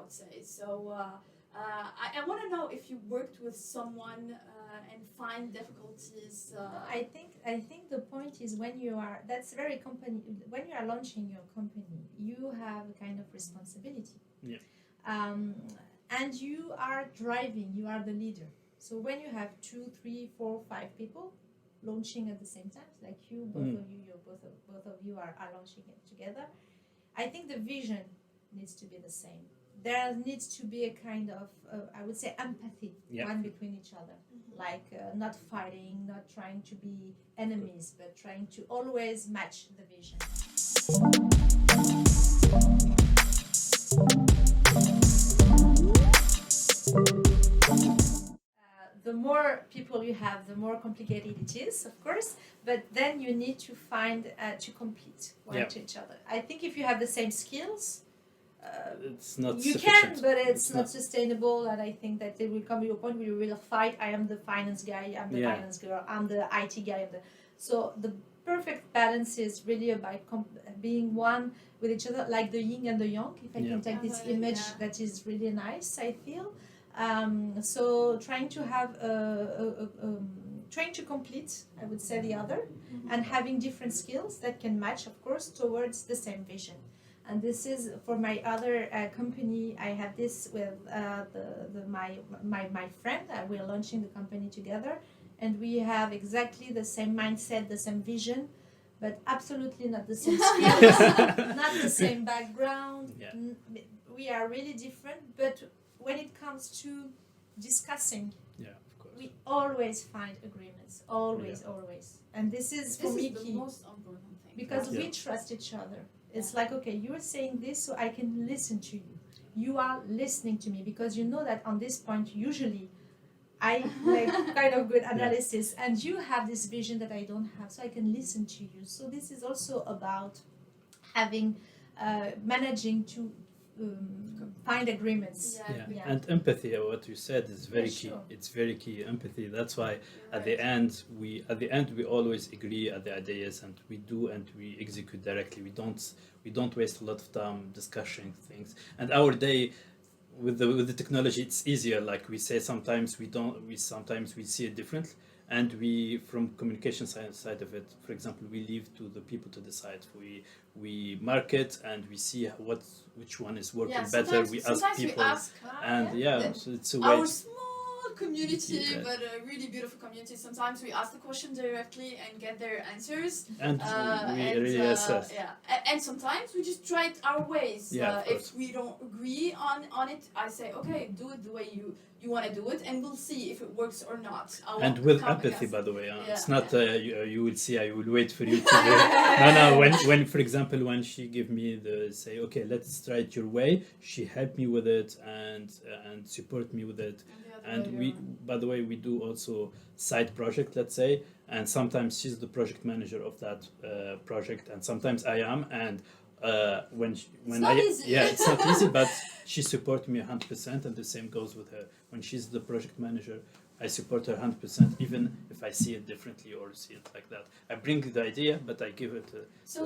would say. So I want to know if you worked with someone and find difficulties. I think the point is when you are that's very company when you are launching your company, you have a kind of responsibility. Yeah. Um, and you are driving, you are the leader. So when you have 2, 3, 4, 5 people launching at the same time, like you, both of you are launching it together. I think the vision needs to be the same. There needs to be a kind of, I would say, empathy Yeah. one between each other, like not fighting, not trying to be enemies, but trying to always match the vision. The more people you have, the more complicated it is, of course. But then you need to find to compete one Yeah. to each other. I think if you have the same skills, It's not you sufficient. can, but it's not sustainable. And I think that there will come to a point where you will fight. I am the finance guy. I'm the Yeah. finance girl. I'm the IT guy. So the perfect balance is really about being one with each other, like the yin and the yang. If I Yeah. can take this Yeah. image, that is really nice. I feel. So trying to have trying to complete, I would say, the other, and having different skills that can match, of course, towards the same vision. And this is for my other company. I have this with my friend. We're launching the company together, and we have exactly the same mindset, the same vision, but absolutely not the same skills, not the same background. Yeah. We are really different, but when it comes to discussing, Yeah, of course. we always find agreements, always. And this is for This me is the key, most important thing. because Yeah. we trust each other. It's like, okay, you're saying this, so I can listen to you. You are listening to me, because you know that on this point, usually, I make kind of good analysis, and you have this vision that I don't have, so I can listen to you. So this is also about having, managing to find agreements. Yeah. And empathy, what you said, is very key. Sure. It's very key, empathy. That's why at Right. the end we always agree at the ideas, and we execute directly. We don't waste a lot of time discussing things. And our day with the technology, it's easier. Like we say, sometimes we see it different, and we, from communication side of it, for example, we leave to the people to decide. We market, and we see which one is working better. We ask sometimes people, we ask, and the- so it's a way. our small community, Yeah. but a really beautiful community. Sometimes we ask the question directly and get their answers. And we really assess. And sometimes we just try it our ways. Yeah, of course. If we don't agree on it, I say, okay, do it the way you want to do it, and we'll see if it works or not. I won't And with come empathy, against by it. the way, Yeah. it's not you will see. I will wait for you to do it. No. When for example, when she give me the say, okay, let's try it your way. She helped me with it and support me with it. And we, by the way, we do also side project, let's say, and sometimes she's the project manager of that project, and sometimes I am. And when not easy. yeah, it's not easy, but she supports me 100%, and the same goes with her. When she's the project manager, I support her 100%, even if I see it differently or see it like that. I bring the idea, but I give it. So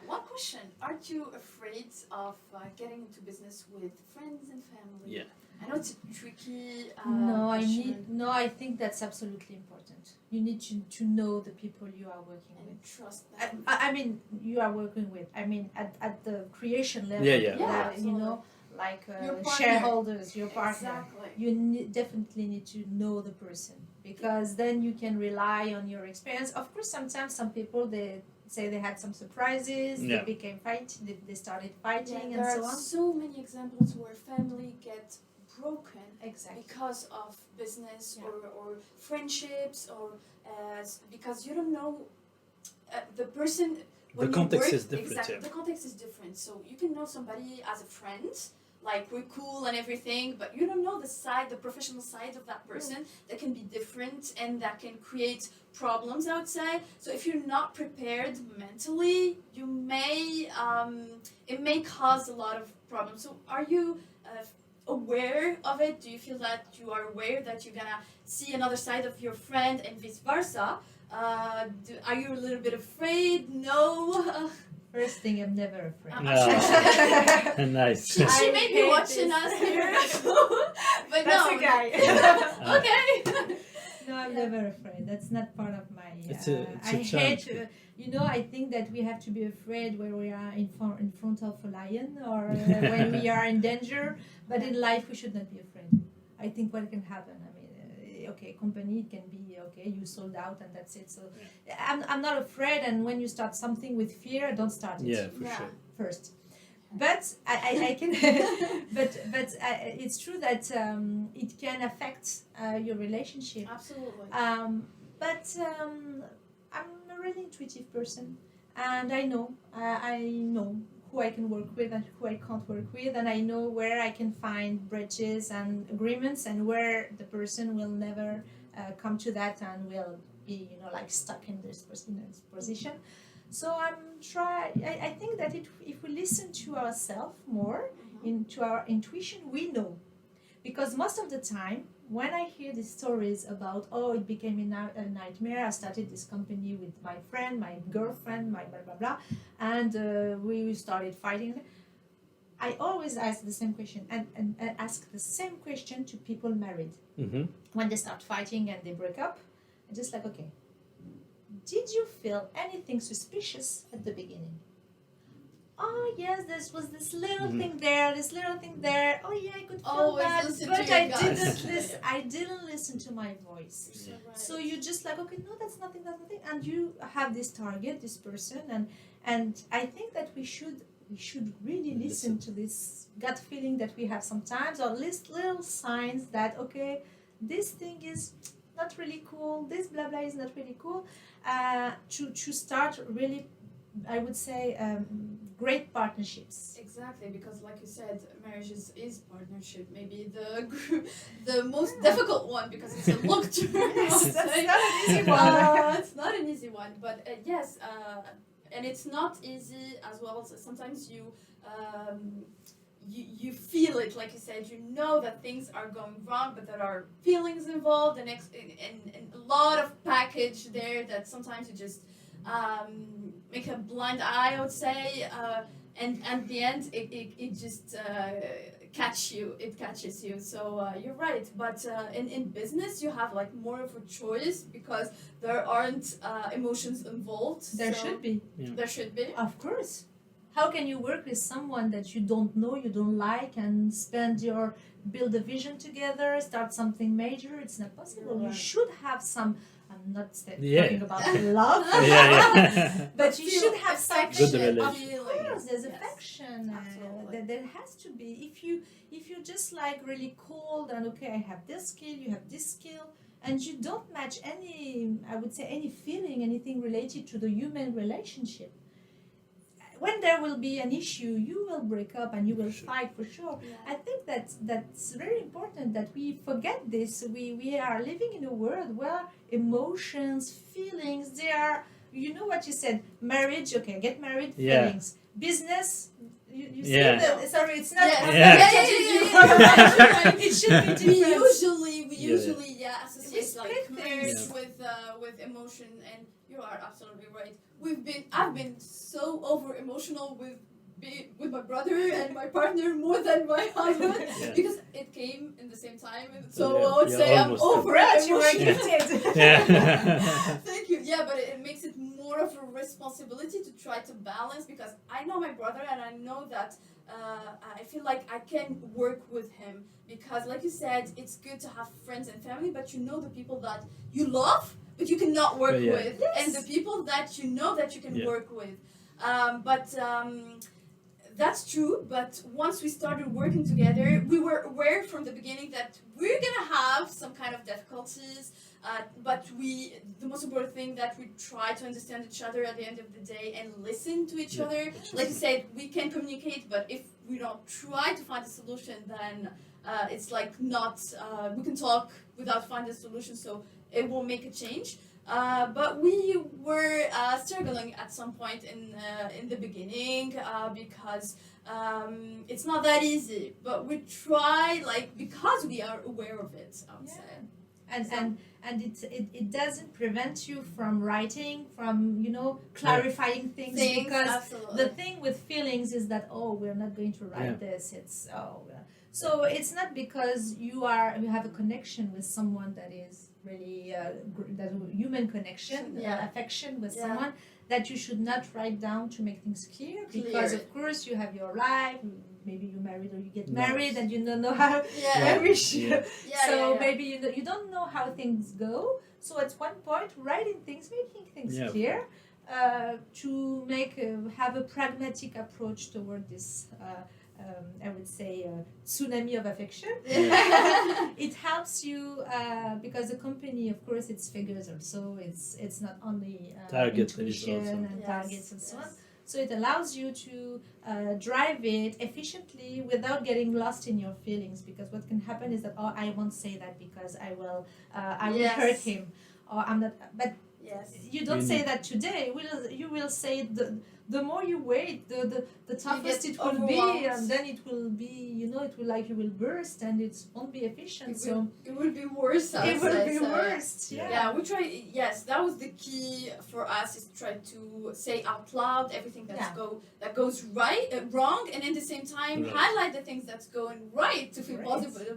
one question: aren't you afraid of getting into business with friends and family? Yeah. I know it's a tricky. No, I think that's absolutely important. You need to know the people you are working And with. trust them. I mean, you are working with. I mean, at the creation level. Yeah. Yeah, you absolutely. know, like Your partner. shareholders, your partner. Exactly. You definitely need to know the person, because then you can rely on your experience. Of course, sometimes some people, they say they had some surprises. Yeah. They became they started fighting and there so are on. so many examples where family get broken Exactly. because of business Yeah. or friendships, or because you don't know the person. When you context work, is different, Exactly, yeah. the context is different. So you can know somebody as a friend, like we're cool and everything, but you don't know the professional side of that person that can be different and that can create problems outside. So if you're not prepared mentally, you may it may cause a lot of problems. So are you aware of it? Do you feel that you are aware that you're gonna see another side of your friend and vice versa? Are you a little bit afraid? No. First thing, I'm never afraid. I'm Ah, nice. She I may be hate watching this. us here, but That's no. a guy. Okay. No, I'm Yeah. never afraid. That's not part of my. It's a I challenge. hate. I think that we have to be afraid when we are in front of a lion or when we are in danger. But in life, we should not be afraid. I think what can happen. I mean, okay, company it can be okay. You sold out and that's it. So, I'm not afraid. And when you start something with fear, don't start it Yeah, for Yeah. sure. first. But I can, but it's true that it can affect your relationship. Absolutely. But I'm a really intuitive person, and I know who I can work with and who I can't work with, and I know where I can find bridges and agreements, and where the person will never come to that and will be like stuck in this position. So I think that if we listen to ourselves more, into our intuition, we know. Because most of the time, when I hear these stories about, it became a nightmare, I started this company with my friend, my girlfriend, my blah, blah, blah, and we started fighting. I always ask the same question and ask the same question to people married. Mm-hmm. When they start fighting and they break up, I'm just like, okay, did you feel anything suspicious at the beginning? Oh yes, there was this little thing there, this little thing there. Oh yeah, I could feel Always that, listen but to your I gut. didn't listen. I didn't listen to my voice. You're so right. So you just like, okay, no, that's nothing, and you have this target, this person, and I think that we should really listen to this gut feeling that we have sometimes, or list little signs that okay, this thing is not really cool. This blah blah is not really cool. To start really, I would say, great partnerships. Exactly, because like you said, marriage is partnership. Maybe the most difficult one because it's a long term. Yes, that's not an easy one. It's not an easy one, but yes, and it's not easy as well. So sometimes you feel it, like you said. You know that things are going wrong, but there are feelings involved, and a lot of package there that sometimes you just make a blind eye, I would say, and at the end it just catches you. So you're right, but in business you have like more of a choice because there aren't emotions involved. There so should be. There should be. Of course. How can you work with someone that you don't know, you don't like, and build a vision together, start something major? It's not possible. Right. You should have some. I'm not Yeah. talking about love, Yeah. but you should have affection. something. Good Of relation. course, there's Yes. affection. Absolutely. There has to be. If you're just like really cold and okay, I have this skill, you have this skill, and you don't match any, I would say, any feeling, anything related to the human relationship. When there will be an issue, you will break up and you will fight for sure. Yeah. I think that's very important that we forget this. We are living in a world where emotions, feelings, they are, you know what you said, marriage, okay, get married, Yeah. feelings. Business, you see Yeah. that, sorry, it's not. Yes. Yeah. It should be We different. usually associate like split marriage things. with emotion, and you are absolutely right. I've been so over emotional with my brother and my partner more than my husband Yeah. because it came in the same time. So Yeah, I would yeah, say I'm almost. over Right, you were emotional. gifted. Yeah. Thank you. Yeah, but it makes it more of a responsibility to try to balance because I know my brother and I know that I feel like I can work with him because, like you said, it's good to have friends and family, but you know the people that you love, but you cannot work Yeah. with, Yes. and the people that you know that you can Yeah. work with. That's true, but once we started working together, we were aware from the beginning that we're gonna have some kind of difficulties, but the most important thing that we try to understand each other at the end of the day and listen to each Yeah. other. Like you said, we can communicate, but if we don't try to find a solution, then it's like not, we can talk without finding a solution, so it won't make a change. But we were struggling at some point in the beginning because it's not that easy. But we try, like, because we are aware of it, I would say. and it doesn't prevent you from writing, from clarifying things, because absolutely. the thing with feelings is that, oh, we're not going to write this, it's so it's not because you have a connection with someone that is really that human connection, affection with someone, that you should not write down to make things clear, because of course you have your life, maybe you're married or you get married and you don't know how maybe you don't know how things go, so at one point writing things, making things clear, to have a pragmatic approach toward this I would say tsunami of affection. It helps you because the company, of course, it's figures also. It's not only intuition and targets and so on. So it allows you to drive it efficiently without getting lost in your feelings. Because what can happen is that, oh, I won't say that because I will hurt him, or I'm not. But you don't say that today. You will say it the more you wait, the toughest it will be, and then it will be, you will burst, and it won't be efficient. It will be worse. It will be worse. Yeah, we try. Yes, that was the key for us, is try to say out loud everything that goes wrong, and at the same time highlight the things that's going right to feel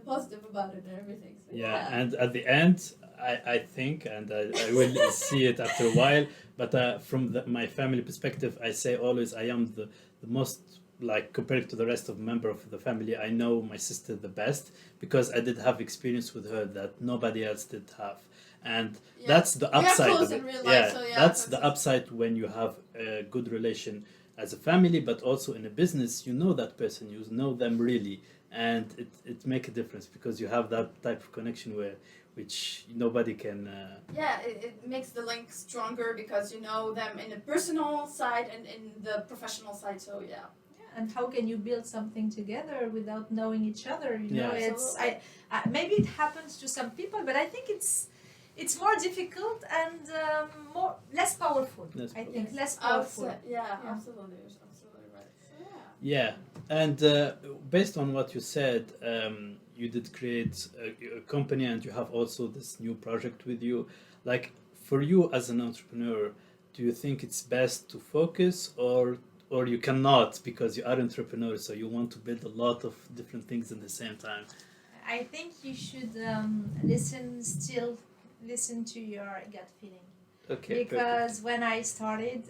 positive about it and everything. So, and at the end, I think, and I will see it after a while, but from my family perspective, I say always I am the most, like, compared to the rest of member of the family, I know my sister the best, because I did have experience with her that nobody else did have, and that's the upside of it. That's the upside when you have a good relation as a family, but also in a business, you know that person, you know them really, and it makes a difference, because you have that type of connection which nobody can. It makes the link stronger, because you know them in the personal side and in the professional side. So and how can you build something together without knowing each other? It's maybe it happens to some people, but I think it's more difficult and less powerful. I think less powerful. Absolutely right. And based on what you said, you did create a company, and you have also this new project with you. Like, for you as an entrepreneur, do you think it's best to focus, or you cannot because you are an entrepreneur, so you want to build a lot of different things at the same time? I think you should listen to your gut feeling. Okay. Because when I started,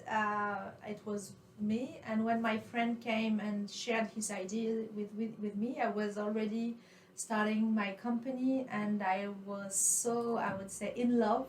it was me, and when my friend came and shared his idea with me, I was already starting my company, and I was so, I would say, in love.